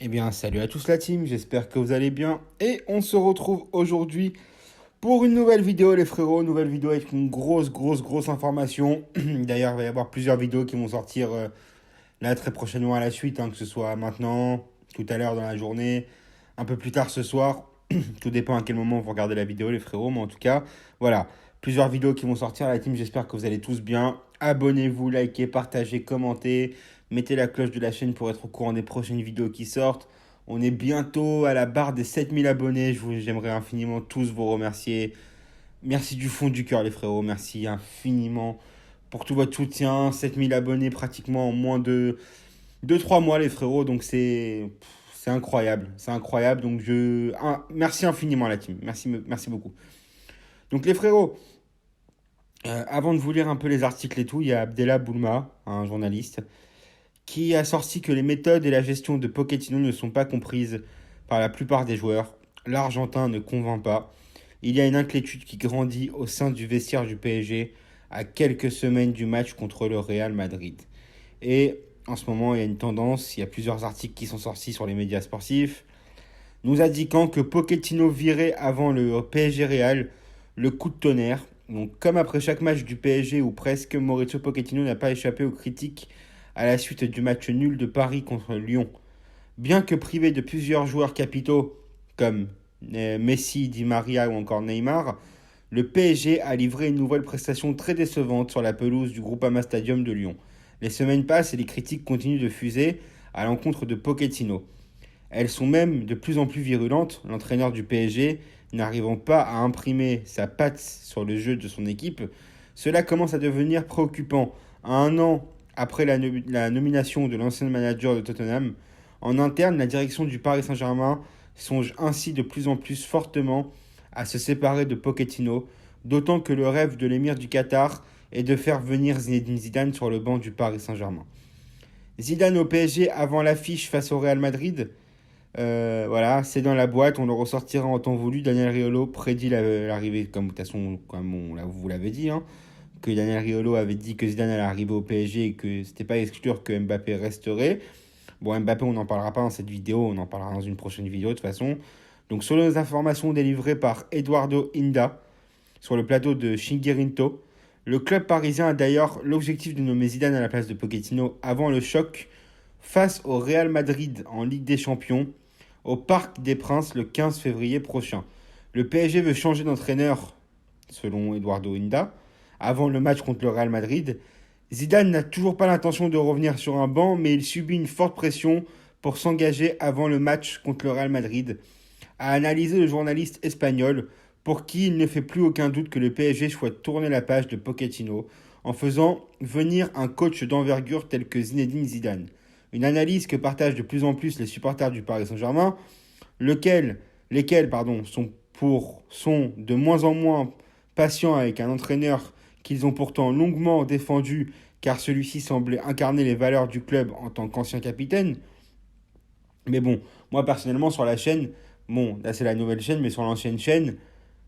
Eh bien, salut à tous la team, j'espère que vous allez bien. Et on se retrouve aujourd'hui pour une nouvelle vidéo les frérots, nouvelle vidéo avec une grosse information. D'ailleurs, il va y avoir plusieurs vidéos qui vont sortir là très prochainement à la suite, que ce soit maintenant, tout à l'heure dans la journée, un peu plus tard ce soir. Tout dépend à quel moment vous regardez la vidéo les frérots, mais en tout cas, voilà, plusieurs vidéos qui vont sortir à la team, j'espère que vous allez tous bien. Abonnez-vous, likez, partagez, commentez, mettez la cloche de la chaîne pour être au courant des prochaines vidéos qui sortent. On est bientôt à la barre des 7000 abonnés, j'aimerais infiniment tous vous remercier. Merci du fond du cœur les frérots, merci infiniment pour tout votre soutien. 7000 abonnés pratiquement en moins de 2-3 mois les frérots, donc c'est incroyable, c'est incroyable. Donc merci infiniment à la team, merci beaucoup. Donc les frérots, avant de vous lire un peu les articles et tout, il y a Abdellah Boulma, un journaliste, qui a sorti que les méthodes et la gestion de Pochettino ne sont pas comprises par la plupart des joueurs. L'Argentin ne convainc pas. Il y a une inquiétude qui grandit au sein du vestiaire du PSG à quelques semaines du match contre le Real Madrid. Et en ce moment, il y a une tendance, il y a plusieurs articles qui sont sortis sur les médias sportifs, nous indiquant que Pochettino virait avant le PSG Real le coup de tonnerre. Donc, comme après chaque match du PSG ou presque, Mauricio Pochettino n'a pas échappé aux critiques à la suite du match nul de Paris contre Lyon. Bien que privé de plusieurs joueurs capitaux comme Messi, Di Maria ou encore Neymar, le PSG a livré une nouvelle prestation très décevante sur la pelouse du Groupama Stadium de Lyon. Les semaines passent et les critiques continuent de fuser à l'encontre de Pochettino. Elles sont même de plus en plus virulentes, l'entraîneur du PSG n'arrivant pas à imprimer sa patte sur le jeu de son équipe. Cela commence à devenir préoccupant. À un an après la nomination de l'ancien manager de Tottenham, en interne, la direction du Paris Saint-Germain songe ainsi de plus en plus fortement à se séparer de Pochettino, d'autant que le rêve de l'émir du Qatar est de faire venir Zinedine Zidane sur le banc du Paris Saint-Germain. Zidane au PSG avant l'affiche face au Real Madrid, voilà, c'est dans la boîte, on le ressortira en temps voulu. Daniel Riolo prédit l'arrivée, comme de toute façon, comme vous l'avez dit, que Daniel Riolo avait dit que Zidane allait arriver au PSG et que c'était pas exclure que Mbappé resterait. Bon, Mbappé, on n'en parlera pas dans cette vidéo, on en parlera dans une prochaine vidéo de toute façon. Donc, selon les informations délivrées par Eduardo Inda sur le plateau de Chinguirinto, le club parisien a d'ailleurs l'objectif de nommer Zidane à la place de Pochettino avant le choc face au Real Madrid en Ligue des Champions au Parc des Princes le 15 février prochain. Le PSG veut changer d'entraîneur, selon Eduardo Inda, avant le match contre le Real Madrid. Zidane n'a toujours pas l'intention de revenir sur un banc, mais il subit une forte pression pour s'engager avant le match contre le Real Madrid, a analysé le journaliste espagnol, pour qui il ne fait plus aucun doute que le PSG souhaite tourner la page de Pochettino en faisant venir un coach d'envergure tel que Zinedine Zidane. Une analyse que partagent de plus en plus les supporters du Paris Saint-Germain, lesquels sont de moins en moins patients avec un entraîneur qu'ils ont pourtant longuement défendu car celui-ci semblait incarner les valeurs du club en tant qu'ancien capitaine. Mais bon, moi personnellement sur la chaîne, bon, là c'est la nouvelle chaîne, mais sur l'ancienne chaîne,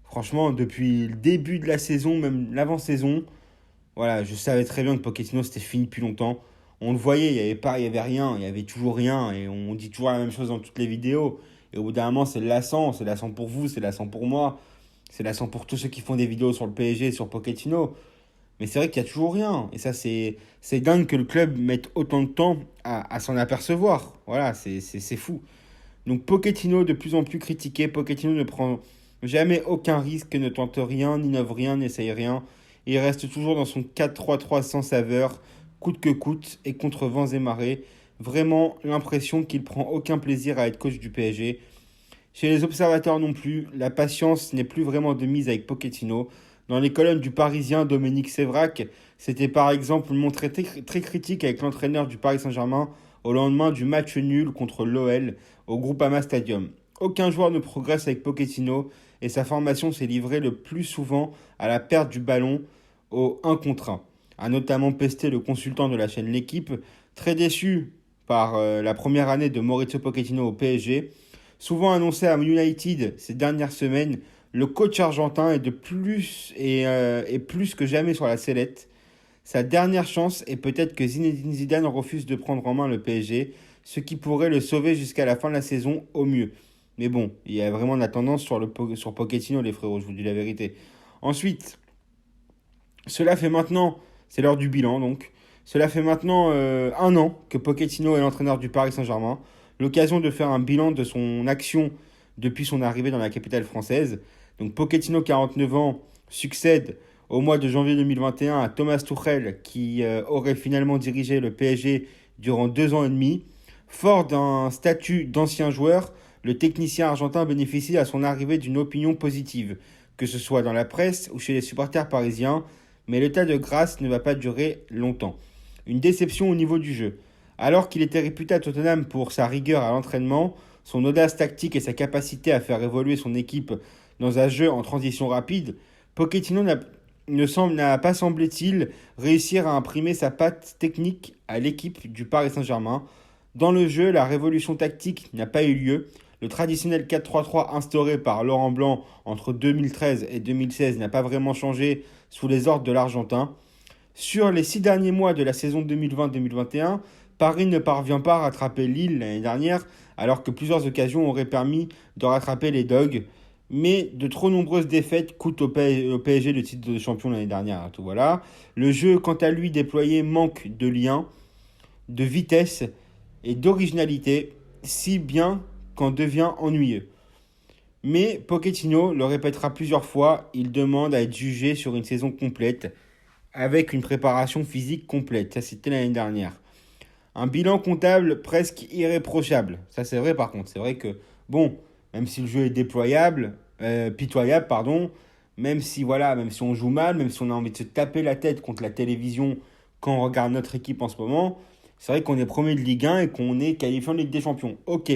franchement, depuis le début de la saison, même l'avant-saison, voilà, je savais très bien que Pochettino c'était fini depuis longtemps. On le voyait, il y avait rien, il y avait toujours rien, et on dit toujours la même chose dans toutes les vidéos. Et au bout d'un moment, c'est lassant pour vous, c'est lassant pour moi, c'est lassant pour tous ceux qui font des vidéos sur le PSG, sur Pochettino. Mais c'est vrai qu'il y a toujours rien, et ça c'est dingue que le club mette autant de temps à s'en apercevoir. Voilà, c'est fou. Donc Pochettino de plus en plus critiqué, Pochettino ne prend jamais aucun risque, ne tente rien, n'innove rien, n'essaye rien. Il reste toujours dans son 4-3-3 sans saveur, coûte que coûte et contre vents et marées. Vraiment l'impression qu'il prend aucun plaisir à être coach du PSG. Chez les observateurs non plus, la patience n'est plus vraiment de mise avec Pochettino. Dans les colonnes du Parisien, Dominique Sévrac s'était par exemple montré très critique avec l'entraîneur du Paris Saint-Germain au lendemain du match nul contre l'OL au Groupama Stadium. Aucun joueur ne progresse avec Pochettino et sa formation s'est livrée le plus souvent à la perte du ballon au 1 contre 1. A notamment pesté le consultant de la chaîne L'équipe, très déçu par la première année de Mauricio Pochettino au PSG. Souvent annoncé à United ces dernières semaines, le coach argentin est plus que jamais sur la sellette. Sa dernière chance est peut-être que Zinedine Zidane refuse de prendre en main le PSG, ce qui pourrait le sauver jusqu'à la fin de la saison au mieux. Mais bon, il y a vraiment de la tendance sur Pochettino, les frérots, je vous dis la vérité. Ensuite, cela fait maintenant, c'est l'heure du bilan donc, cela fait maintenant 1 an que Pochettino est l'entraîneur du Paris Saint-Germain. L'occasion de faire un bilan de son action depuis son arrivée dans la capitale française. Donc Pochettino, 49 ans, succède au mois de janvier 2021 à Thomas Tuchel qui aurait finalement dirigé le PSG durant 2 ans et demi. Fort d'un statut d'ancien joueur, le technicien argentin bénéficie à son arrivée d'une opinion positive, que ce soit dans la presse ou chez les supporters parisiens, mais l'état de grâce ne va pas durer longtemps. Une déception au niveau du jeu. Alors qu'il était réputé à Tottenham pour sa rigueur à l'entraînement, son audace tactique et sa capacité à faire évoluer son équipe dans un jeu en transition rapide, Pochettino n'a pas, semblé-il, réussir à imprimer sa patte technique à l'équipe du Paris Saint-Germain. Dans le jeu, la révolution tactique n'a pas eu lieu. Le traditionnel 4-3-3 instauré par Laurent Blanc entre 2013 et 2016 n'a pas vraiment changé sous les ordres de l'Argentin. Sur les 6 derniers mois de la saison 2020-2021, Paris ne parvient pas à rattraper Lille l'année dernière, alors que plusieurs occasions auraient permis de rattraper les Dogs. Mais de trop nombreuses défaites coûtent au PSG le titre de champion l'année dernière. Tout voilà. Le jeu, quant à lui, déployé manque de lien, de vitesse et d'originalité, si bien qu'en devient ennuyeux. Mais Pochettino le répétera plusieurs fois, il demande à être jugé sur une saison complète, avec une préparation physique complète. Ça, c'était l'année dernière. Un bilan comptable presque irréprochable. Ça, c'est vrai par contre. C'est vrai que, bon, même si le jeu est pitoyable, pardon, même si on joue mal, même si on a envie de se taper la tête contre la télévision quand on regarde notre équipe en ce moment, c'est vrai qu'on est premier de Ligue 1 et qu'on est qualifié en Ligue des Champions. Ok,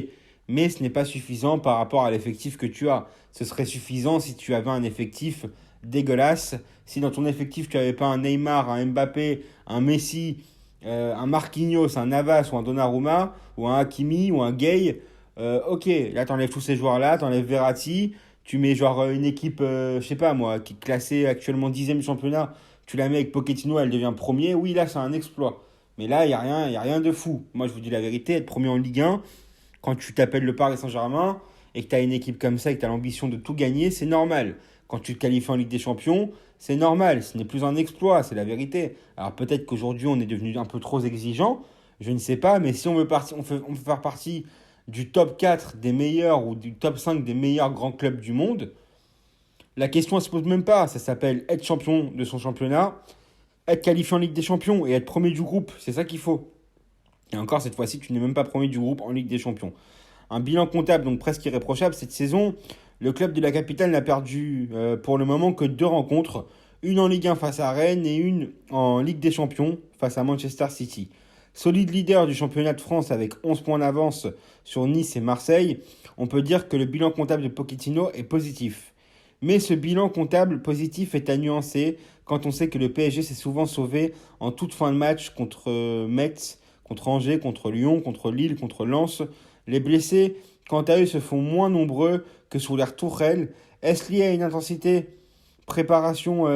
mais ce n'est pas suffisant par rapport à l'effectif que tu as. Ce serait suffisant si tu avais un effectif dégueulasse. Si dans ton effectif, tu n'avais pas un Neymar, un Mbappé, un Messi, un Marquinhos, un Navas ou un Donnarumma, ou un Hakimi, ou un Gay, ok, là t'enlèves tous ces joueurs-là, t'enlèves Verratti, tu mets genre une équipe, je sais pas moi, qui est classée actuellement 10e du championnat, tu la mets avec Pochettino, elle devient premier, oui là c'est un exploit. Mais là, il n'y a rien de fou. Moi je vous dis la vérité, être premier en Ligue 1, quand tu t'appelles le Paris Saint-Germain, et que tu as une équipe comme ça, et que tu as l'ambition de tout gagner, c'est normal. Quand tu te qualifies en Ligue des Champions, c'est normal, ce n'est plus un exploit, c'est la vérité. Alors peut-être qu'aujourd'hui on est devenu un peu trop exigeant, je ne sais pas, mais si on veut faire partie du top 4 des meilleurs ou du top 5 des meilleurs grands clubs du monde, la question ne se pose même pas. Ça s'appelle être champion de son championnat, être qualifié en Ligue des Champions et être premier du groupe. C'est ça qu'il faut. Et encore, cette fois-ci, tu n'es même pas premier du groupe en Ligue des Champions. Un bilan comptable donc presque irréprochable cette saison. Le club de la capitale n'a perdu pour le moment que 2 rencontres. Une en Ligue 1 face à Rennes et une en Ligue des Champions face à Manchester City. Solide leader du championnat de France avec 11 points d'avance sur Nice et Marseille, on peut dire que le bilan comptable de Pochettino est positif. Mais ce bilan comptable positif est à nuancer quand on sait que le PSG s'est souvent sauvé en toute fin de match contre Metz, contre Angers, contre Lyon, contre Lille, contre Lens. Les blessés, quant à eux, se font moins nombreux que sous l'ère Tuchel. Est-ce lié à une intensité préparation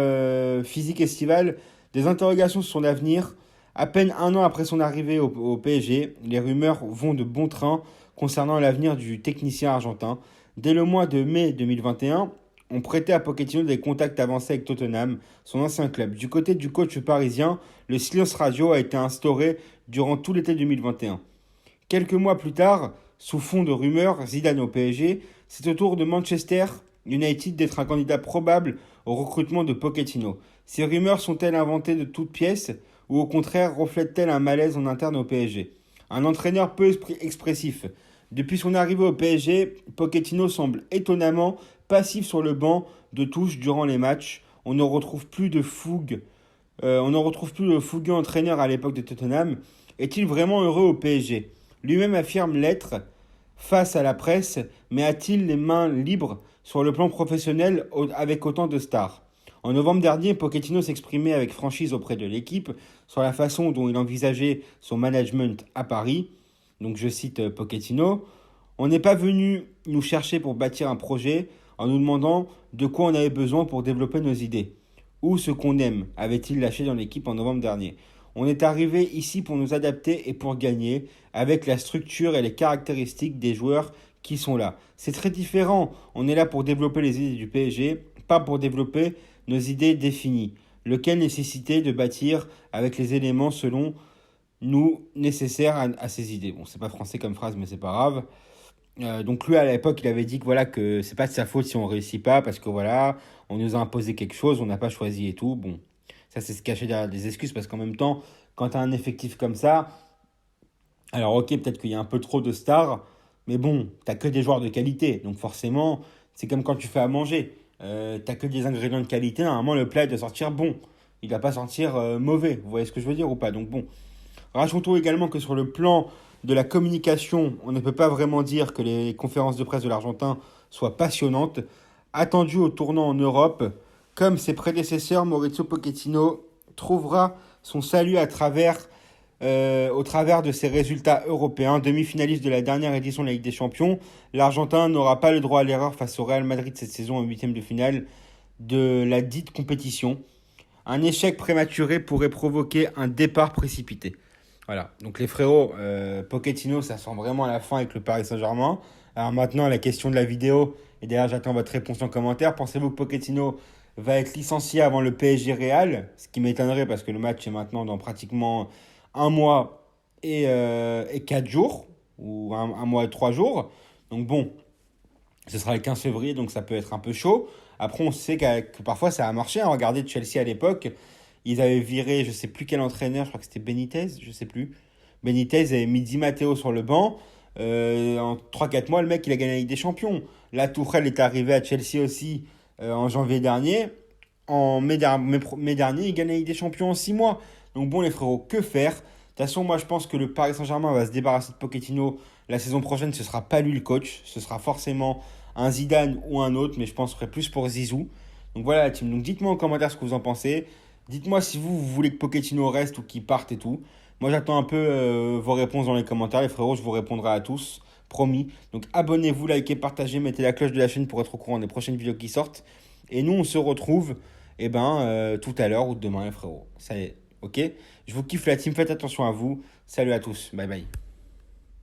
physique estivale? Des interrogations sur son avenir. À peine 1 an après son arrivée au PSG, les rumeurs vont de bon train concernant l'avenir du technicien argentin. Dès le mois de mai 2021, on prêtait à Pochettino des contacts avancés avec Tottenham, son ancien club. Du côté du coach parisien, le silence radio a été instauré durant tout l'été 2021. Quelques mois plus tard, sous fond de rumeurs, Zidane au PSG, c'est au tour de Manchester United d'être un candidat probable au recrutement de Pochettino. Ces rumeurs sont-elles inventées de toutes pièces ou au contraire reflètent-elles un malaise en interne au PSG? Un entraîneur peu expressif. Depuis son arrivée au PSG, Pochettino semble étonnamment passif sur le banc de touche durant les matchs. On ne retrouve plus le fougueux entraîneur à l'époque de Tottenham. Est-il vraiment heureux au PSG? Lui-même affirme l'être face à la presse, mais a-t-il les mains libres sur le plan professionnel avec autant de stars? En novembre dernier, Pochettino s'exprimait avec franchise auprès de l'équipe sur la façon dont il envisageait son management à Paris. Donc je cite Pochettino: on n'est pas venu nous chercher pour bâtir un projet en nous demandant de quoi on avait besoin pour développer nos idées. Ou ce qu'on aime, avait-il lâché dans l'équipe en novembre dernier. On est arrivé ici pour nous adapter et pour gagner avec la structure et les caractéristiques des joueurs qui sont là. C'est très différent. On est là pour développer les idées du PSG, pas pour développer nos idées définies. Lequel nécessitait de bâtir avec les éléments selon nous nécessaires à ces idées. Bon, c'est pas français comme phrase, mais c'est pas grave. Donc lui à l'époque il avait dit que voilà que c'est pas de sa faute si on réussit pas parce que voilà on nous a imposé quelque chose, on n'a pas choisi et tout. Bon, ça c'est se cacher derrière des excuses parce qu'en même temps quand tu as un effectif comme ça, alors ok peut-être qu'il y a un peu trop de stars, mais bon t'as que des joueurs de qualité donc forcément c'est comme quand tu fais à manger, t'as que des ingrédients de qualité, normalement le plat doit sortir bon, il va pas sortir mauvais, vous voyez ce que je veux dire ou pas, donc bon. Rajoutons également que sur le plan de la communication, on ne peut pas vraiment dire que les conférences de presse de l'Argentin soient passionnantes. Attendu au tournant en Europe, comme ses prédécesseurs, Maurizio Pochettino trouvera son salut au travers de ses résultats européens. Demi-finaliste de la dernière édition de la Ligue des Champions, l'Argentin n'aura pas le droit à l'erreur face au Real Madrid cette saison en huitième de finale de la dite compétition. Un échec prématuré pourrait provoquer un départ précipité. Voilà, donc les frérots, Pochettino, ça sent vraiment à la fin avec le Paris Saint-Germain. Alors maintenant, la question de la vidéo, et d'ailleurs j'attends votre réponse en commentaire. Pensez-vous que Pochettino va être licencié avant le PSG Real? Ce qui m'étonnerait parce que le match est maintenant dans pratiquement un mois et 4 jours, ou un mois et 3 jours. Donc bon, ce sera le 15 février, donc ça peut être un peu chaud. Après, on sait que parfois ça a marché. Regardez Chelsea à l'époque, ils avaient viré, je sais plus quel entraîneur, je crois que c'était Benitez, je sais plus. Benitez avait mis Di Matteo sur le banc. En 3-4 mois, le mec, il a gagné la Ligue des Champions. La Tourelle est arrivé à Chelsea aussi en janvier dernier. En mai dernier, il gagne la Ligue des Champions en 6 mois. Donc bon, les frérots, que faire? De toute façon, moi, je pense que le Paris Saint-Germain va se débarrasser de Pochettino la saison prochaine. Ce sera pas lui le coach. Ce sera forcément un Zidane ou un autre. Mais je penserais plus pour Zizou. Donc voilà la team. Donc dites-moi en commentaire ce que vous en pensez. Dites-moi si vous voulez que Pochettino reste ou qu'il parte et tout. Moi, j'attends un peu vos réponses dans les commentaires. Les frérots, je vous répondrai à tous. Promis. Donc abonnez-vous, likez, partagez, mettez la cloche de la chaîne pour être au courant des prochaines vidéos qui sortent. Et nous, on se retrouve tout à l'heure ou demain, les frérots. Ça y est, ok? Je vous kiffe la team, faites attention à vous. Salut à tous, bye bye.